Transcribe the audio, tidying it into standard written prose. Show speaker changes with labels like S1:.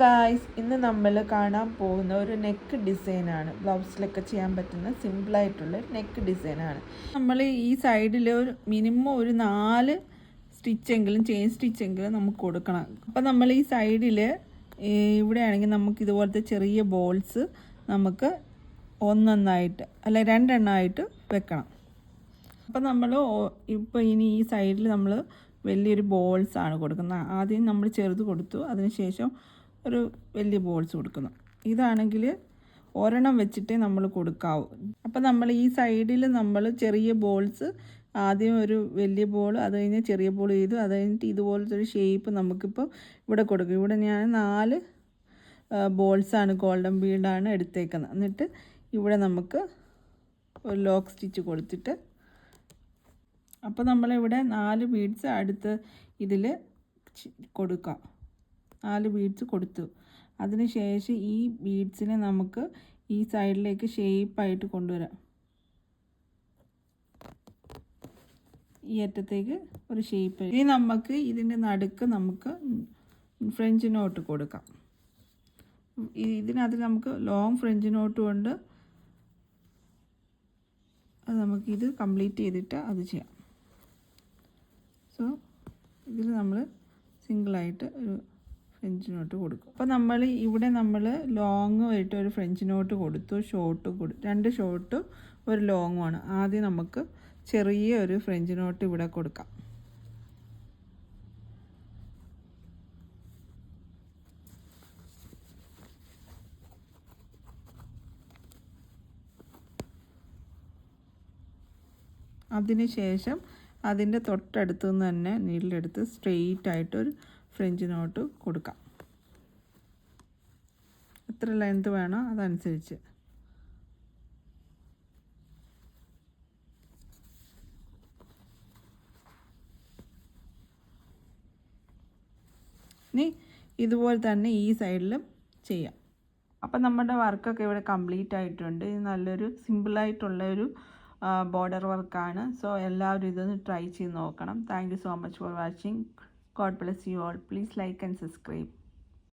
S1: Guys, ഇന്ന് നമ്മൾ കാണാൻ പോകുന്ന ഒരു നെക്ക് ഡിസൈനാണ്. ബ്ലൗസിലൊക്കെ ചെയ്യാൻ പറ്റുന്ന സിമ്പിളായിട്ടുള്ള നെക്ക് ഡിസൈനാണ്. നമ്മൾ ഈ സൈഡിൽ ഒരു മിനിമം ഒരു 4 സ്റ്റിച്ചെങ്കിലും ചെയിൻ സ്റ്റിച്ചെങ്കിലും നമുക്ക് കൊടുക്കണം. അപ്പം നമ്മൾ ഈ സൈഡിൽ ഇവിടെയാണെങ്കിൽ നമുക്ക് ഇതുപോലത്തെ ചെറിയ ബോൾസ് നമുക്ക് ഒന്നൊന്നായിട്ട് അല്ല രണ്ടെണ്ണമായിട്ട് വെക്കണം. അപ്പം നമ്മൾ ഇപ്പോൾ ഇനി ഈ സൈഡിൽ നമ്മൾ വലിയൊരു ബോൾസാണ് കൊടുക്കുന്നത്. ആദ്യം നമ്മൾ ചെറുത് കൊടുത്തു, അതിനുശേഷം ഒരു വലിയ ബോൾസ് കൊടുക്കുന്നു. ഇതാണെങ്കിൽ ഒരെണ്ണം വെച്ചിട്ടേ നമ്മൾ കൊടുക്കാവൂ. അപ്പം നമ്മൾ ഈ സൈഡിൽ നമ്മൾ ചെറിയ ബോൾസ് ആദ്യം ഒരു വലിയ ബോൾ, അത് കഴിഞ്ഞ് ചെറിയ ബോൾ ചെയ്തു, അത് കഴിഞ്ഞിട്ട് ഇതുപോലത്തെ ഒരു ഷേപ്പ് നമുക്കിപ്പോൾ ഇവിടെ കൊടുക്കും. ഇവിടെ ഞാൻ 4 ബോൾസാണ് ഗോൾഡൻ ബീഡാണ് എടുത്തേക്കുന്നത്. എന്നിട്ട് ഇവിടെ നമുക്ക് ഒരു ലോക്ക് സ്റ്റിച്ച് കൊടുത്തിട്ട് അപ്പോൾ നമ്മളിവിടെ 4 ബീഡ്സ് അടുത്ത് ഇതിൽ കൊടുക്കാം. 4 ബീഡ്സ് കൊടുത്തു. അതിന് ശേഷം ഈ ബീഡ്സിനെ നമുക്ക് ഈ സൈഡിലേക്ക് ഷേപ്പായിട്ട് കൊണ്ടുവരാം. ഈ അറ്റത്തേക്ക് ഒരു ഷേപ്പ്. ഇനി നമുക്ക് ഇതിൻ്റെ നടുക്ക് നമുക്ക് ഫ്രഞ്ച് നോട്ട് കൊടുക്കാം. ഇതിനകത്ത് നമുക്ക് ലോങ് ഫ്രഞ്ച് നോട്ട് കൊണ്ട് അത് നമുക്കിത് കംപ്ലീറ്റ് ചെയ്തിട്ട് അത് ചെയ്യാം. സോ ഇതിൽ നമ്മൾ സിംഗിളായിട്ട് ഒരു ഫ്രഞ്ച് നോട്ട് കൊടുക്കും. അപ്പോൾ നമ്മൾ ഇവിടെ ലോങ് ആയിട്ട് ഒരു ഫ്രഞ്ച് നോട്ട് കൊടുത്തു, ഷോർട്ട് 2 ഷോർട്ടും ഒരു ലോങ്ങുമാണ്. ആദ്യം നമുക്ക് ചെറിയ ഒരു ഫ്രഞ്ച് നോട്ട് ഇവിടെ കൊടുക്കാം. അതിന് ശേഷം അതിൻ്റെ തൊട്ടടുത്ത് നിന്ന് തന്നെ നീഡിലെടുത്ത് സ്ട്രെയിറ്റ് ആയിട്ടൊരു ഫ്രഞ്ച് നോട്ട് കൊടുക്കാം. എത്ര ലെങ്ത് വേണോ അതനുസരിച്ച്. ഇനി ഇതുപോലെ തന്നെ ഈ സൈഡിലും ചെയ്യാം. അപ്പം നമ്മുടെ വർക്കൊക്കെ ഇവിടെ കംപ്ലീറ്റ് ആയിട്ടുണ്ട്. ഇത് നല്ലൊരു സിമ്പിളായിട്ടുള്ളൊരു ബോർഡർ വർക്കാണ്. സോ എല്ലാവരും ഇതൊന്ന് ട്രൈ ചെയ്ത് നോക്കണം. Thank you so much for watching. God bless you all. Please like and subscribe.